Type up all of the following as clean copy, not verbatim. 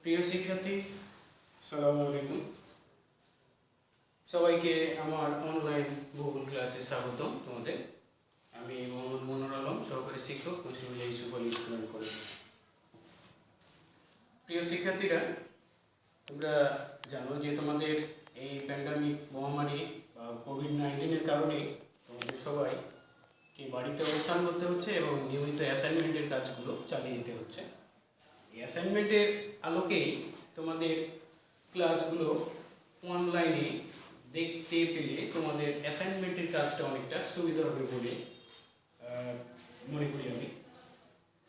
প্রিয় শিক্ষার্থী, আসসালামু আলাইকুম। সবাইকে আমার অনলাইন গুগল ক্লাসে স্বাগতম। তোমাদের আমি মোহাম্মদ মনোর আলম, সহকারী শিক্ষক, মুসলিম ইউসুফ আলী স্কুল কলেজ। প্রিয় শিক্ষার্থীরা, তোমরা জানো যে তোমাদের এই প্যান্ডামিক মহামারী কোভিড-19-এর কারণে তোমাদের সবাইকে বাড়িতে অবস্থান করতে হচ্ছে এবং নিয়মিত অ্যাসাইনমেন্টের কাজগুলো চালিয়ে দিতে হচ্ছে। এই অ্যাসাইনমেন্টের আলোকেই তোমাদের ক্লাসগুলো অনলাইনে দেখতে পেলে তোমাদের অ্যাসাইনমেন্টের কাজটা অনেকটা সুবিধা হবে বলে মনে করি আমি।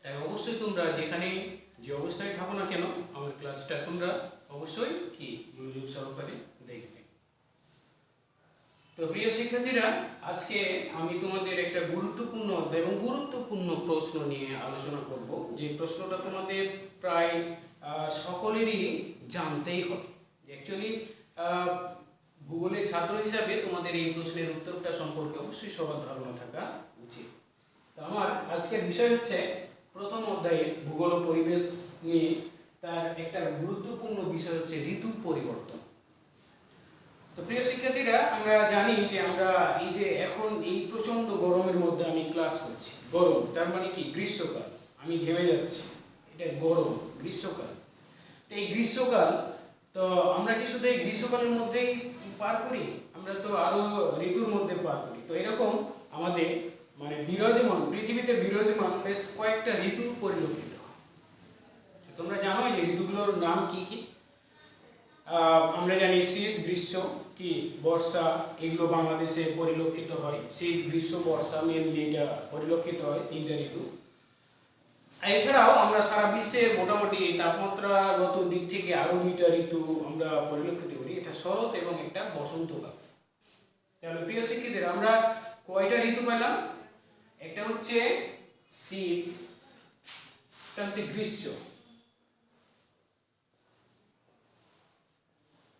তাই অবশ্যই তোমরা যেখানে যে অবস্থায় থাকো না কেন, আমার ক্লাসটা তোমরা অবশ্যই কি মনোযোগ সহকারে দেখবে। তো প্রিয় শিক্ষার্থীরা, আজকে আমি তোমাদের একটা গুরুত্বপূর্ণ অধ্যায় এবং গুরুত্বপূর্ণ প্রশ্ন নিয়ে আলোচনা করব, যে প্রশ্নটা তোমাদের প্রায় সকলেরই জানতেই হবে। অ্যাকচুয়ালি ভূগোলের ছাত্র হিসাবে তোমাদের এই প্রশ্নের উত্তরটা সম্পর্কে অবশ্যই সবার ধারণা থাকা উচিত। তো আমার আজকের বিষয় হচ্ছে প্রথম অধ্যায়ে ভূগোল ও পরিবেশ নিয়ে তার একটা গুরুত্বপূর্ণ বিষয় হচ্ছে ঋতু পরিবর্তন। তো প্রিয় শিক্ষার্থীরা, আমরা জানি যে আমরা এই যে এখন এই প্রচণ্ড গরমের মধ্যে আমি ক্লাস করছি। গরম তার মানে কি? গ্রীষ্মকাল। আমি ঘেমে যাচ্ছি, এটা গরম, গ্রীষ্মকাল। তো এই গ্রীষ্মকাল, তো আমরা কি শুধু এই গ্রীষ্মকালের মধ্যেই পার করি? আমরা তো আরো ঋতুর মধ্যে পার করি। তো এরকম আমাদের মানে বিরাজমান, পৃথিবীতে বিরাজমান বেশ কয়েকটা ঋতু পরিলক্ষিত হয়। তোমরা জানো যে ঋতুগুলোর নাম কি কি? আমরা জানি শীত, গ্রীষ্ম, কি বর্ষা, এগুলো বাংলাদেশে পরিলক্ষিত হয়। শীত, গ্রীষ্ম, বর্ষা মেনলি এটা পরিলক্ষিত হয়, তিনটা ঋতু। এছাড়াও আমরা সারা বিশ্বে মোটামুটি এই তাপমাত্রাগত দিক থেকে আরো দুইটা ঋতু আমরা পরিলক্ষিত করি, এটা শরৎ এবং একটা বসন্তকাল। তাহলে প্রিয় শিক্ষার্থীরা, আমরা কয়টা ঋতু পেলাম? একটা হচ্ছে শীত, একটা হচ্ছে গ্রীষ্ম,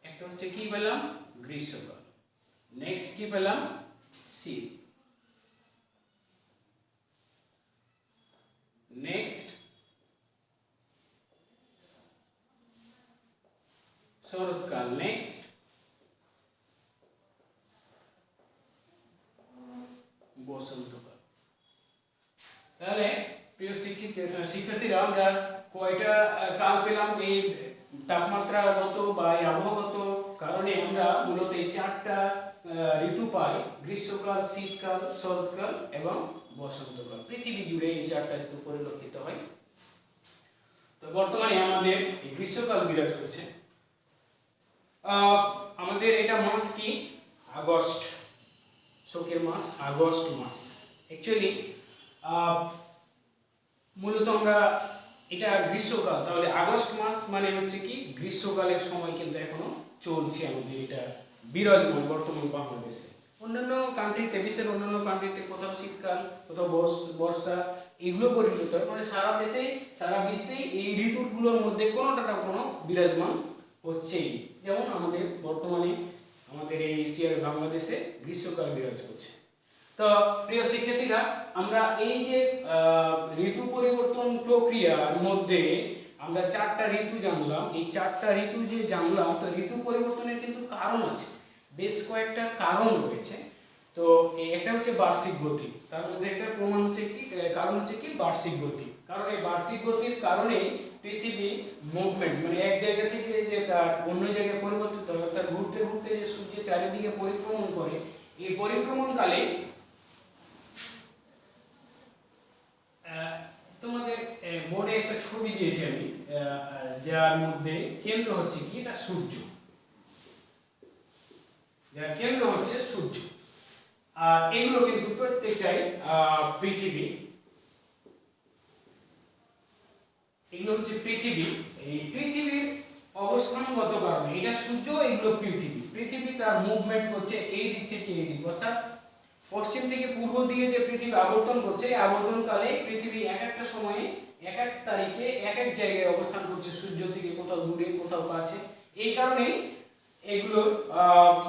একটা হচ্ছে কি পেলাম? গ্রীষ্মকাল। নেক্সট কি পেলাম? শীত। নেক্সট শরৎকাল। নেক্সট বসন্তকাল। তাহলে প্রিয় শিক্ষার্থীরা, আমরা কয়টা কাল পেলাম? এই তাপমাত্রাগত বা এই আবহাওয়াগত কারণে আমরা মূলত এই চারটা ঋতু পাই: গ্রীষ্মকাল, শীতকাল, শরৎকাল এবং বসন্তকাল। পৃথিবী জুড়ে এই চারটা ঋতু পরিলক্ষিত হয়। তো বর্তমানে আমাদের এই গ্রীষ্মকাল বিরাজ করছে। আমাদের এটা মাস কি? আগস্ট, শোকের মাস, আগস্ট মাস। অ্যাকচুয়ালি মূলত আমরা এটা গ্রীষ্মকাল, তাহলে আগস্ট মাস মানে হচ্ছে কি? গ্রীষ্মকালের সময় কিন্তু এখনো চলছে আমাদের, এটা বিরাজমান বর্তমান বাংলাদেশে। অন্যান্য কান্ট্রিতে, বিশ্বের অন্যান্য কান্ট্রিতে কোথাও শীতকাল, কোথাও বর্ষা, এগুলো পরিলক্ষিত হয়। মানে সারা দেশে, সারা বিশ্বে এই ঋতুগুলোর মধ্যে কোনোটা না কোনো বিরাজমান হচ্ছেই। যেমন আমাদের বর্তমানে আমাদের এই এশিয়ার বাংলাদেশে গ্রীষ্মকাল বিরাজ করছে। তো প্রিয় শিক্ষার্থীরা, আমরা এই যে ঋতু পরিবর্তন প্রক্রিয়ার মধ্যে আমরা চারটা ঋতু জানলাম। এই চারটা ঋতু যে জানলাম, তো ঋতু পরিবর্তনের কিন্তু কারণ আছে, বেশ কয়েকটা কারণ রয়েছে। তো একটা হচ্ছে বার্ষিক গতি, তার মধ্যে একটা প্রমাণ হচ্ছে কি, কারণ হচ্ছে কি? বার্ষিক গতি। কারণ এই বার্ষিক গতির কারণে পৃথিবী মুভমেন্ট, মানে এক জায়গা থেকে যে তার অন্য জায়গায় পরিবর্তিত হয়, তার ঘুরতে ঘুরতে যে সূর্যের চারিদিকে পরিক্রমণ করে, এই পরিক্রমণকালে তোমাদের বোর্ডে একটা ছবি দিয়েছি আমি, যার মধ্যে কেন্দ্র হচ্ছে কি? এটা সূর্য, যার কেন্দ্র হচ্ছে সূর্য। আর এগুলো কিন্তু প্রত্যেকটাই পৃথিবী, এগুলো হচ্ছে পৃথিবী। এই পৃথিবীর অবস্থানগত কারণে এটা সূর্য, এগুলো পৃথিবী। পৃথিবী তার মুভমেন্ট করছে এই দিক থেকে এই দিক, অর্থাৎ পশ্চিম থেকে পূর্ব দিকে যে পৃথিবী আবর্তন করছে, এই আবর্তনকালে পৃথিবী এক একটা সময়ে এক এক তারিখে এক এক জায়গায় অবস্থান করছে, সূর্য থেকে কোথাও দূরে, কোথাও কাছে। এই কারণে এগুলো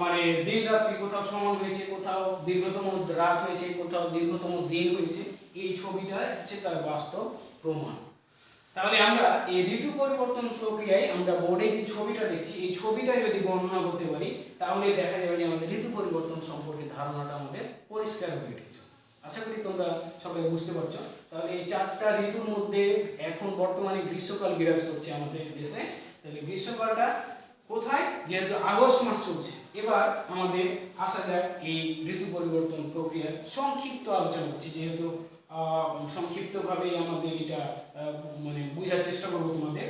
মানে দিন রাত্রি কোথাও সমান হয়েছে, কোথাও দীর্ঘতম রাত হয়েছে, কোথাও দীর্ঘতম দিন হয়েছে। এই ছবিটা হচ্ছে তার বাস্তব প্রমাণ। তাহলে আমরা এই ঋতু পরিবর্তন প্রক্রিয়ায় আমরা বোর্ডে যে ছবিটা দেখছি এই ছবিটা যদি বর্ণনা করতে পারি তাহলে দেখা যাবে যে আমাদের ঋতু পরিবর্তন সম্পর্কে ধারণাটা আমাদের পরিষ্কার হয়ে উঠেছে। আশা করি তোমরা সবাই বুঝতে পারছো। তাহলে এই চারটা ঋতুর মধ্যে এখন বর্তমানে গ্রীষ্মকাল বিরাজ করছে আমাদের দেশে। তাহলে গ্রীষ্মকালটা কোথায়? যেহেতু আগস্ট মাস চলছে, এবার আমাদের আসা যাক এই ঋতু পরিবর্তন প্রক্রিয়ার সংক্ষিপ্ত আলোচনা করছি, যেহেতু সংক্ষিপ্তভাবে আমাদের এটা মানে বোঝার চেষ্টা করবো তোমাদের।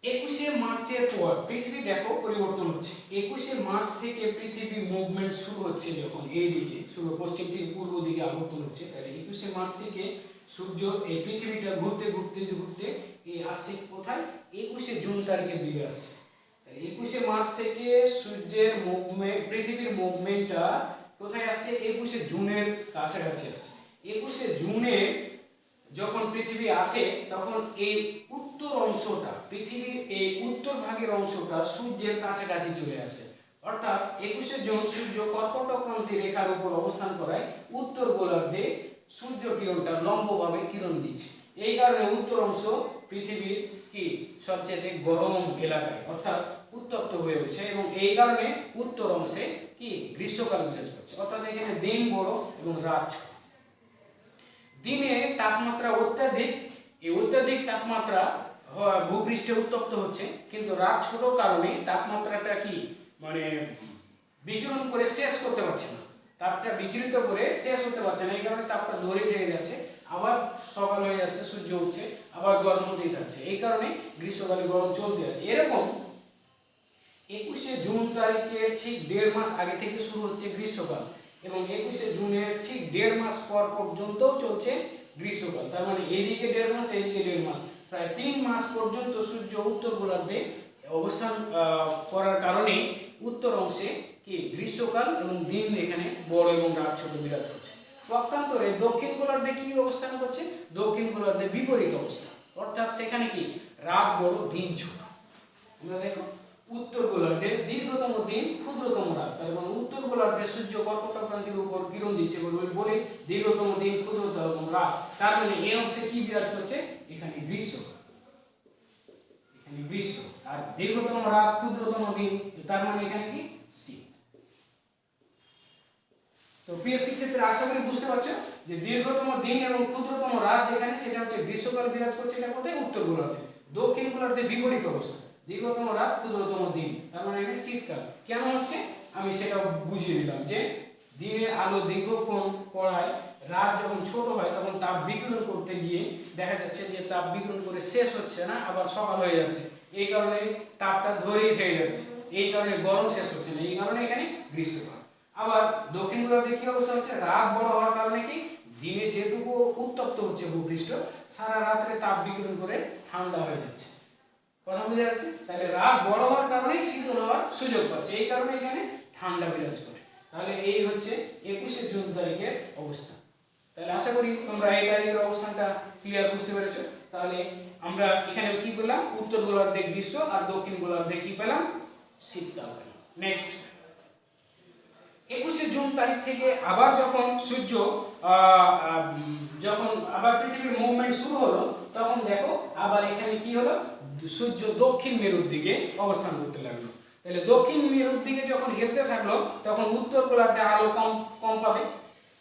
21শে মার্চের পর পৃথিবী দেখো পরিবর্তন হচ্ছে। 21শে মার্চ থেকে পৃথিবী মুভমেন্ট শুরু হচ্ছে, যখন এই দিকে শুরু পশ্চিম থেকে পূর্ব দিকে আবর্তন হচ্ছে। তাহলে 21শে মার্চ থেকে সূর্য এই পৃথিবীটা ঘুরতে ঘুরতে ঘুরতে এই আসছে কোথায়? 21শে জুন তারিখের দিকে আসছে। 21শে মার্চ থেকে সূর্যের মুভমেন্ট, পৃথিবীর মুভমেন্টটা কোথায় আসছে? 21শে জুনের কাছাকাছি আসছে। 21শে জুনে যখন পৃথিবী আসে তখন এই উত্তর অংশটা, পৃথিবীর এই উত্তর ভাগের অংশটা সূর্যের কাছাকাছি চলে আসে। অর্থাৎ 21শে জুন সূর্য কর্কট ক্রান্তি রেখার উপর অবস্থান করায় উত্তর গোলার্ধে সূর্য কিরণটা লম্বভাবে কিরণ দিচ্ছে। এই কারণে উত্তর অংশ পৃথিবীর কি সবচেয়ে গরম এলাকায় অর্থাৎ উত্তপ্ত হয়ে উঠছে, এবং এই কারণে উত্তর অংশে কি গ্রীষ্মকাল বিরাজ করছে। অর্থাৎ এখানে দিন বড় এবং রাত ছোট। দিনে তাপমাত্রা অত্যাধিক, এই অত্যাধিক তাপমাত্রা ভূপৃষ্ঠে উত্তপ্ত হচ্ছে, কিন্তু রাত ছোট কারণে তাপমাত্রাটা কি মানে বিকিরণ করে শেষ করতে পারছে না, তাপটা বিকিরিত করে শেষ হতে পারছে না। এই কারণে তাপটা ধরে থেকে যাচ্ছে, আবার সকাল হয়ে যাচ্ছে, সূর্য উঠছে, আবার গরম হতেই থাকছে। এই কারণে গ্রীষ্মকালে গরম চলতে আছে। এরকম 21শে জুন তারিখের ঠিক 1.5 মাস আগে থেকে শুরু হচ্ছে গ্রীষ্মকাল, এবং 21শে জুনের ঠিক 1.5 মাস পর পর্যন্ত চলছে গ্রীষ্মকাল। তার মানে এইদিকে 1.5 মাস, এইদিকে 1.5 মাস, প্রায় 3 মাস পর্যন্ত সূর্য উত্তর গোলার্ধে অবস্থান করার কারণে উত্তর অংশে কি গ্রীষ্মকাল, এবং দিন এখানে বড় এবং রাত ছোট বিরাজ করছে। পক্ষান্তরে দক্ষিণ গোলার্ধে কি অবস্থান করছে? দক্ষিণ গোলার্ধে বিপরীত অবস্থা, অর্থাৎ সেখানে কি রাত বড় দিন ছোট। আমরা দেখো উত্তর গোলার্ধে দীর্ঘতম দিন ক্ষুদ্রতম রাত, এবং উত্তর গোলার্ধে সূর্য কর্কট ক্রান্তির উপর কিরণ দিচ্ছে বলে দীর্ঘতম দিন ক্ষুদ্রতম রাত। তার মানে এই অংশে কি বিরাজ করছে? এখানে গ্রীষ্ম, এখানে গ্রীষ্ম, আর দীর্ঘতম রাত ক্ষুদ্রতম দিন, তার মানে এখানে কি শীত। তো প্রিয় শিক্ষার্থীরা, আশা করি বুঝতে পারছো যে দীর্ঘতম দিন এবং ক্ষুদ্রতম রাত যেখানে, সেটা হচ্ছে গ্রীষ্মকাল বিরাজ করছে। এটা কোথায়? উত্তর গোলার্ধে। দক্ষিণ গোলার্ধে বিপরীত অবস্থা, দীর্ঘতম রাত ক্ষুদ্রতম দিন, তার মানে এখানে শীতকাল। কেন হচ্ছে আমি সেটা বুঝিয়ে দিলাম, যে দিনের আলো দীর্ঘক্ষণ পড়ায় রাত যখন ছোট হয় তখন তাপ বিকিরণ করতে গিয়ে দেখা যাচ্ছে যে তাপ বিকিরণ করে শেষ হচ্ছে না, আবার সকাল হয়ে যাচ্ছে। এই কারণে তাপটা ধরেই থেকে যাচ্ছে, এই কারণে গরম শেষ হচ্ছে না, এই কারণে এখানে গ্রীষ্মকাল। আবার দক্ষিণ গোলার্ধে কি অবস্থা হচ্ছে? রাত বড় হওয়ার কারণে কি দিনে যেটুকু উত্তপ্ত হচ্ছে ভূপৃষ্ঠ, সারা রাত্রে তাপ বিকিরণ করে ঠান্ডা হয়ে যাচ্ছে। কথা বুঝে যাচ্ছে? তাহলে রাত বড় হওয়ার কারণে শীতল হওয়ার সুযোগ পাচ্ছে, এই কারণে এখানে ঠান্ডা বিরাজ করে। তাহলে এই হচ্ছে 21শে জুন তারিখের অবস্থা। তাহলে আশা করি তোমরা এই তারিখের অবস্থানটা ক্লিয়ার বুঝতে পেরেছো। তাহলে আমরা এখানে কি পেলাম? উত্তর গোলার্ধে গ্রীষ্ম, আর দক্ষিণ গোলার্ধে কি পেলাম? শীতকাল। নেক্সট 21শে জুন তারিখ থেকে আবার যখন সূর্য যখন আবার পৃথিবীর মুভমেন্ট শুরু হলো, তখন দেখো আবার এখানে কি হলো? সূর্য দক্ষিণ মেরুর দিকে অবস্থান করতে লাগলো। তাহলে দক্ষিণ মেরুর দিকে যখন হেলতে থাকলো, তখন উত্তর গোলার্ধে আলো কম পাবে।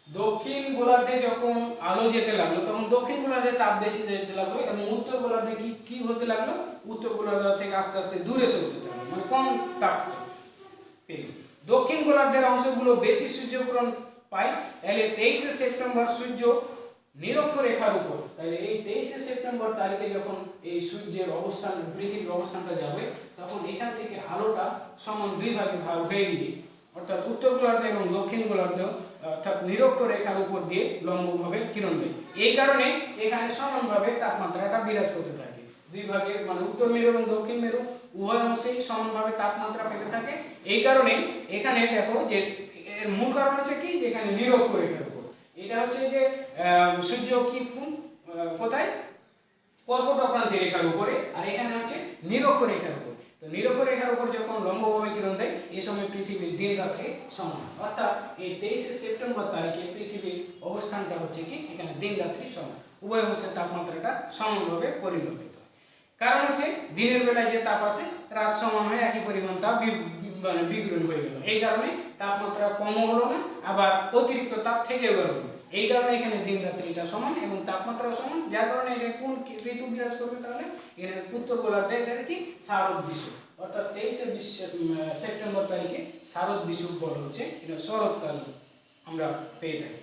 দক্ষিণ গোলার্ধে যখন আলো যেতে লাগলো, তখন দক্ষিণ গোলার্ধে তাপ বেশি যেতে লাগলো, এবং উত্তর গোলার্ধে কি হতে লাগলো? উত্তর গোলার্ধ থেকে আস্তে আস্তে দূরে সরতে থাকলো, মানে কম তাপ পেল। দক্ষিণ গোলার্ধের অংশগুলো বেশি সূর্যগ্রহণ পায়। তাহলে 23শে সেপ্টেম্বর সূর্য নিরক্ষরেখার উপর, তাহলে এই 23শে সেপ্টেম্বর তারিখে যখন এই সূর্যের অবস্থান, পৃথিবীর অবস্থানটা যাবে, তখন এখান থেকে আলোটা সমান দুই ভাগে ভাগ হয়ে গিয়ে, অর্থাৎ উত্তর গোলার্ধ এবং দক্ষিণ গোলার্ধ অর্থাৎ নিরক্ষরেখার উপর দিয়ে লম্বভাবে কিরণ দেয়। এই কারণে এখানে সমানভাবে তাপমাত্রাটা বিরাজ করতে থাকে। দুই ভাগে, মানে উত্তর মেরু এবং দক্ষিণ মেরু উভয় অংশেই সমানভাবে তাপমাত্রা পেতে থাকে। এই কারণে এখানে দেখো যে এর মূল কারণ হচ্ছে কি, যেখানে নিরক্ষরেখার উপর, এটা হচ্ছে যে সূর্য কি কোথায়? কর্কট ক্রান্তি রেখার উপরে, আর এখানে হচ্ছে নিরক্ষরেখার উপর। তো নিরক্ষরেখার উপর যখন লম্বভাবে কিরণ দেয়, এই সময় পৃথিবীর দিন রাত্রি সমান, অর্থাৎ এই 23শে সেপ্টেম্বর তারিখে পৃথিবীর অবস্থানটা হচ্ছে কি এখানে দিন রাত্রি সমান। উভয় অংশের তাপমাত্রাটা সমানভাবে পরিলক্ষিত হয়। কারণ হচ্ছে দিনের বেলায় যে তাপ আসে রাত সমান হয় একই পরিমাণ তাপ মানে বিকিরণ হয়ে গেল, এই কারণে তাপমাত্রা কমও হলো না আবার অতিরিক্ত তাপ থেকেও গেল না। এই কারণে এখানে দিন রাত্রিটা সমান এবং তাপমাত্রাও সমান, যার কারণে এটা কোন ঋতু বিরাজ করবে, তাহলে এখানে উত্তর গোলার্ধে এটা কি শারদ বিষুব, অর্থাৎ 23 সেপ্টেম্বর তারিখে শারদ বিষুব বলা হচ্ছে, এটা শরৎকাল আমরা পেয়ে থাকি।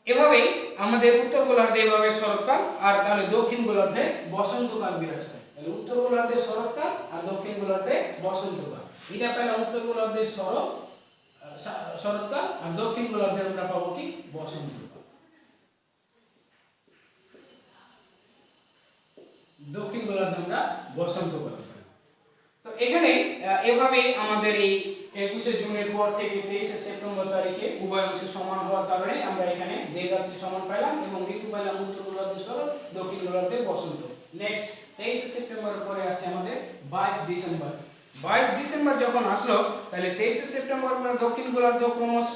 এভাবেই আমাদের উত্তর গোলার্ধে এভাবে শরৎকাল, আর তাহলে দক্ষিণ গোলার্ধে বসন্তকাল বিরাজ করে। তাহলে উত্তর গোলার্ধে শরৎকাল আর দক্ষিণ গোলার্ধে বসন্তকাল। এটা পেলাম উত্তর গোলার্ধে শরৎকাল, আর দক্ষিণ গোলার্ধে আমরা পাবো কি বসন্তকাল। দক্ষিণ গোলার্ধে আমরা বসন্তকাল। তো এখানে এভাবে আমাদের এই 21শে জুনের পর থেকে 23শে সেপ্টেম্বর তারিখে উভয় অংশে সমান হওয়ার কারণে আমরা এখানে দিন রাত্রি সমান পেলাম এবং ঋতু পেলাম উত্তর গোলার্ধে শরৎ, দক্ষিণ গোলার্ধে বসন্ত। নেক্সট 23শে সেপ্টেম্বরের পরে আসছে আমাদের 22 ডিসেম্বর। 22 ডিসেম্বর যখন আসলো, তাহলে 23শে সেপ্টেম্বর দক্ষিণ গোলার্ধ ক্রমশ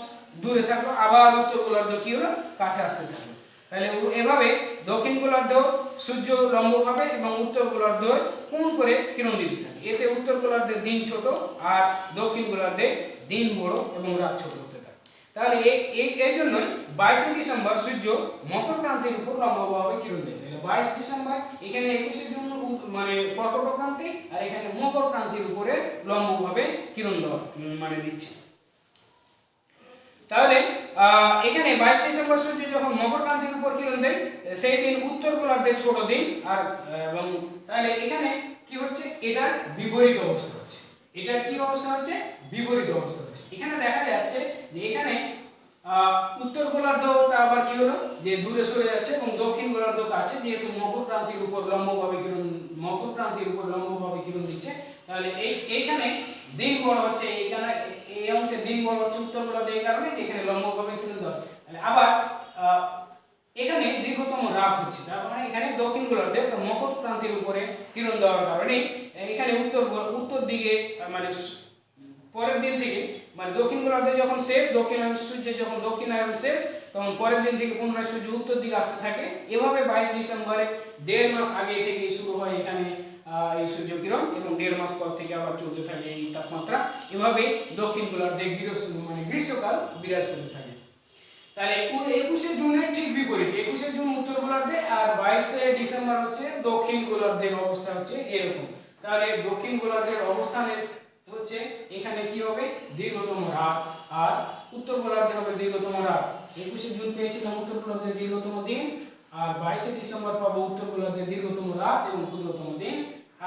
দূরে থাকলো, আবার উত্তর গোলার্ধ কি হলো কাছে আসতে থাকলো। তাহলে এভাবে দক্ষিণ গোলার্ধ সূর্য লম্বভাবে এবং উত্তর গোলার্ধ কোণ করে কিরণ দিতে থাকে। এতে উত্তর গোলার্ধের দিন ছোট আর দক্ষিণ গোলার্ধে দিন বড় এবং রাত ছোট হতে থাকে। তাহলে এই জন্যই 22শে ডিসেম্বর সূর্য মকর ক্রান্তির উপর লম্বভাবে কিরণ দেয়। তাহলে 22 ডিসেম্বর এখানে 21শে জুন মানে কর্কট ক্রান্তি, আর এখানে মকর ক্রান্তির উপরে লম্বভাবে কিরণ দেওয়া মানে দিচ্ছে। তাহলে এখানে 22 ডিসেম্বর সূর্য যখন মকর ক্রান্তির উপর কিরণ দেয়, সেই দিন উত্তর গোলার্ধে ছোট দিন, আর এবং তাহলে এখানে কি হচ্ছে, এটা বিপরীত অবস্থা হচ্ছে। এটা কি অবস্থা হচ্ছে, বিপরীত অবস্থা হচ্ছে। এখানে দেখা যাচ্ছে যে এখানে উত্তর গোলার্ধটা আবার কি হলো যে দূরে সরে যাচ্ছে এবং দক্ষিণ গোলার্ধ কাছে, যেহেতু মকর ক্রান্তির উপর লম্বভাবে কিরণ দিচ্ছে। তাহলে এইখানে দিন বড় হচ্ছে, এইখানে এই অংশে দিন বড় হচ্ছে উত্তর গোলার্ধে, এই কারণে যে এখানে লম্বভাবে কিরণ দেওয়া হচ্ছে। তাহলে আবার এখানে দীর্ঘতম রাত হচ্ছে, তার মানে এখানে দক্ষিণ গোলার্ধে তো মকর ক্রান্তির উপরে কিরণ দেওয়ার কারণে এখানে উত্তর দিকে মানে পরের দিন থেকে মানে দক্ষিণ গোলার্ধে যখন শেষ, দক্ষিণায়ন সূর্যের যখন দক্ষিণায়ন শেষ, তখন পরের দিন থেকে পুনরায় সূর্য উত্তর দিকে আসতে থাকে। এভাবে 22 ডিসেম্বরে 1.5 মাস আগে থেকে শুরু হয় এখানে এই সূর্য কিরণ এবং 1.5 মাস পর থেকে আবার চলতে থাকে এই তাপমাত্রা। এভাবে দক্ষিণ গোলার্ধে মানে গ্রীষ্মকাল বিরাজ করতে থাকে। তাহলে 21শে জুনের ঠিক বিপরীত, 21শে জুন উত্তর গোলার্ধে আর 22শে ডিসেম্বর হচ্ছে দক্ষিণ গোলার্ধের অবস্থা হচ্ছে এরকম। তাহলে দক্ষিণ গোলার্ধের অবস্থানের হচ্ছে এখানে কি হবে দীর্ঘতম রাত, আর উত্তর গোলার্ধে হবে দীর্ঘতম রাত। 21শে জুন পেয়েছিলাম উত্তর গোলার্ধের দীর্ঘতম দিন, আর 22শে ডিসেম্বর পাবো উত্তর গোলার্ধের দীর্ঘতম রাত এবং ক্ষুদ্রতম দিন,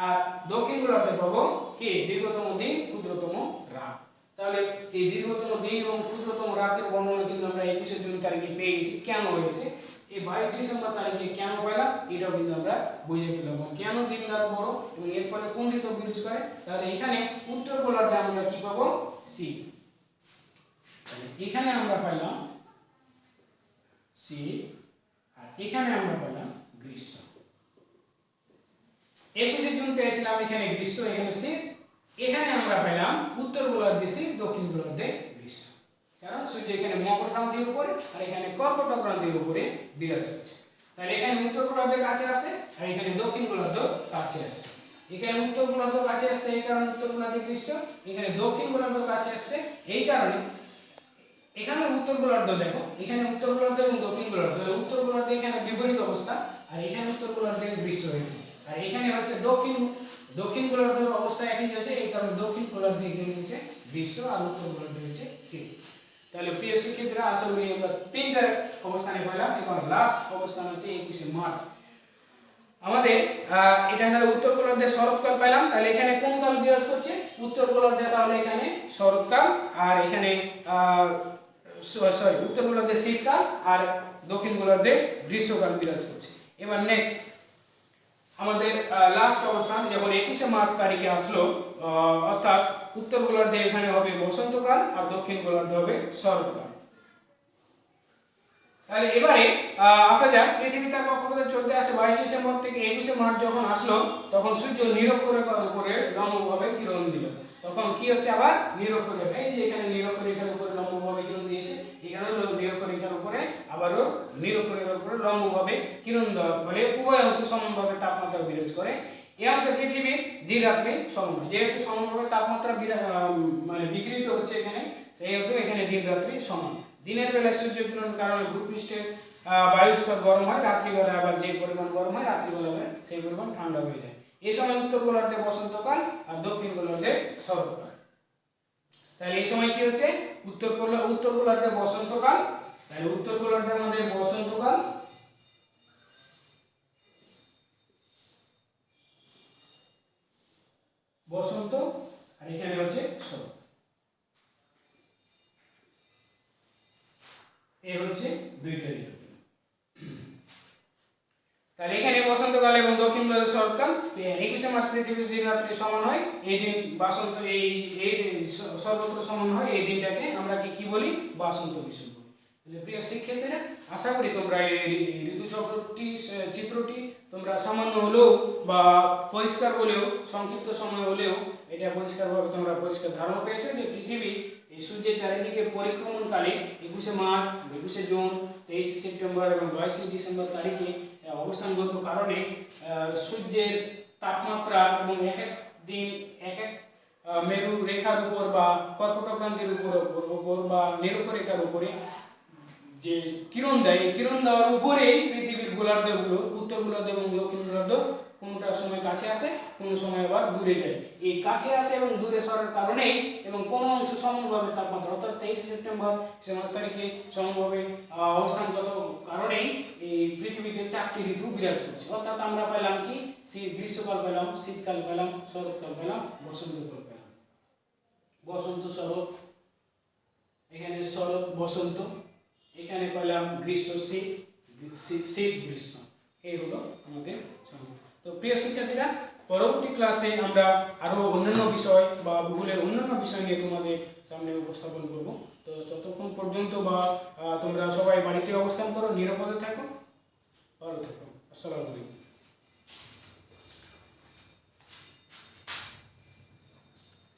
আর দক্ষিণ গোলার্ধে পাবো কি দীর্ঘতম দিন ক্ষুদ্রতম রাত। তাহলে এই দীর্ঘতম দিন এবং ক্ষুদ্রতম রাতের বর্ণনা কিন্তু আমরা 21শে জুন তারিখে পেয়েছি। কেন হয়েছে এই 22 ডিসেম্বর তারিখে কেন পেলাম, এটাও কিন্তু আমরা বুঝে ফেললাম কেন দিন রাত বড় এবং এরপরে কোন ঋতু বিরাজ করে। তাহলে এখানে উত্তর গোলার্ধে আমরা কি পাবো শীত, এখানে আমরা পেলাম শীত, আর এখানে আমরা পেলাম গ্রীষ্ম। 21শে জুন পেয়েছিলাম এখানে গ্রীষ্ম, এখানে শীত, এখানে আমরা পেলাম উত্তর গোলার্ধে শীত, দক্ষিণ গোলার্ধে গ্রীষ্ম। কারণ সূর্য এখানে মকর ক্রান্তির উপরে আর এখানে কর্কট ক্রান্তির উপরে বিরাজ করছে। তাহলে এখানে উত্তর গোলার্ধের কাছে আসে আর এখানে দক্ষিণ গোলার্ধ কাছে আসছে। এখানে উত্তর গোলার্ধ কাছে আসছে এই কারণে উত্তর গোলার্ধে গ্রীষ্ম, এখানে দক্ষিণ গোলার্ধ কাছে আসছে এই কারণে এখানে উত্তর গোলার্ধ দেখো, এখানে উত্তর গোলার্ধ এবং দক্ষিণ গোলার্ধ, তাহলে উত্তর গোলার্ধে এখানে বিপরীত অবস্থা আর এখানে উত্তর গোলার্ধে গ্রীষ্ম হয়েছে, আর এখানে হচ্ছে দক্ষিণ গোলার্ধের অবস্থা একই আছে, এই কারণে দক্ষিণ গোলার্ধে এখানে হচ্ছে গ্রীষ্ম আর উত্তর গোলার্ধে হচ্ছে শীত। তাহলে প্রিয় শিক্ষার্থীরা আশা করি আমরা তিনটা অবস্থানে পেলাম এবং লাস্ট অবস্থান হচ্ছে 21শে মার্চ আমাদের। এটা হলো উত্তর গোলার্ধে শরৎকাল পেলাম। তাহলে এখানে কোন কাল বিরাজ করছে উত্তর গোলার্ধে, তাহলে এখানে শরৎকাল, আর এখানে উত্তর গোলার্ধে শীতকাল আর দক্ষিণ গোলার্ধে গ্রীষ্মকাল বিরাজ করছে। এবার নেক্সট আমাদের লাস্ট অবস্থান যখন 21শে মার্চ তারিখে আসলো, অর্থাৎ উত্তর গোলার্ধে এখানে হবে বসন্তকাল আর দক্ষিণ গোলার্ধে হবে শরৎকাল। তাহলে এবারে আসা যাক, পৃথিবী তার কক্ষপথে চলতে আসে 22 ডিসেম্বর থেকে 21শে মার্চ যখন আসলো, তখন সূর্য নিরক্ষরেখার উপরে লম্বভাবে কিরণ দিল। তখন কি হচ্ছে, আবার নিরক্ষরেখা, এই যে এখানে নিরক্ষরেখার উপরে লম্বভাবে কিরণ দিয়েছে, এখানে নিরক্ষরেখার উপরে আবারও নিরক্ষরেখার উপরে লম্বভাবে কিরণ দেওয়ার ফলে উভয় অংশে সমানভাবে তাপমাত্রা বিরাজ করে। এই অংশে পৃথিবীর দিন রাত্রি সমান, যেহেতু সমানভাবে তাপমাত্রা মানে বিকৃত হচ্ছে এখানে, সেহেতু এখানে দিন রাত্রি সমান। দিনের বেলায় সূর্য কিরণের কারণে ভূপৃষ্ঠে বায়ু স্তর গরম হয়, রাত্রিবেলায় আবার যে পরিমাণ গরম হয় রাত্রিবেলায় সেই পরিমাণ ঠান্ডা হয়ে যায়। এই সময় উত্তর গোলার্ধে বসন্তকাল আর দক্ষিণ গোলার্ধে শরৎকাল। তাহলে এই সময় কি হচ্ছে, উত্তর গোলার্ধে বসন্তকাল, তাহলে উত্তর গোলার্ধে আমাদের বসন্তকাল, বসন্ত, আর এখানে হচ্ছে শরৎ। এই হচ্ছে দুইটা ঋতু। তাহলে এখানে বসন্তকাল এবং দক্ষিণ গোলার্ধে শরৎকাল। 21শে মার্চ পৃথিবীর দিন রাত্রি সমান হয়, এই দিন বাসন্ত, এই সর্বত্র সমান হয়, এই দিনটাকে আমরা কি বলি, বাসন্ত বিষুব বলি। তাহলে প্রিয় শিক্ষার্থীরা, আশা করি তোমরা এই ঋতুচক্রটি চিত্রটি তোমরা সামান্য হলেও বা পরিষ্কার হলেও, সংক্ষিপ্ত সময় হলেও এটা পরিষ্কারভাবে তোমরা পরিষ্কার ধারণা পেয়েছো যে পৃথিবী এই সূর্যের চারিদিকে পরিক্রমণকালে 21শে মার্চ, 21শে জুন, 23শে সেপ্টেম্বর এবং 22শে ডিসেম্বর তারিখে অবস্থানগত কারণে সূর্যের তাপমাত্রা এবং এক এক দিন এক এক মেরু রেখার উপর বা কর্কটক্রান্তির উপর বা নিরক্ষরেখার উপরে যে কিরণ দেয়, এই কিরণ দেওয়ার উপরেই পৃথিবীর গোলার্ধগুলো, উত্তর গোলার্ধ এবং দক্ষিণ গোলার্ধ কোনোটা সময় কাছে আসে, কোনো সময় আবার দূরে যায়। এই কাছে আসে এবং দূরে সরার কারণেই এবং কোনো অংশ সমানভাবে তাপমাত্রা, অর্থাৎ 23শে সেপ্টেম্বর 23 তারিখে সমানভাবে অবস্থানগত কারণেই এই পৃথিবীতে 4টি ঋতু বিরাজ করছে। অর্থাৎ আমরা পেলাম কি, গ্রীষ্মকাল পেলাম, শীতকাল পেলাম, শরৎকাল পেলাম, বসন্তকাল পেলাম। বসন্ত শরৎ, এখানে শরৎ বসন্ত, এখানে পেলাম গ্রীষ্ম শীত, শীত গ্রীষ্ম। এই হলো আমাদের সময়। তো প্রিয় শিক্ষার্থীরা, পরবর্তী ক্লাসে আমরা আরও অন্যান্য বিষয় বা ভূগোলের অন্যান্য বিষয় নিয়ে তোমাদের সামনে উপস্থাপন করব। তো ততক্ষণ পর্যন্ত বা তোমরা সবাই বাড়িতে অবস্থান করো, নিরাপদে থাকো, ভালো থাকো। আসসালামু আলাইকুম।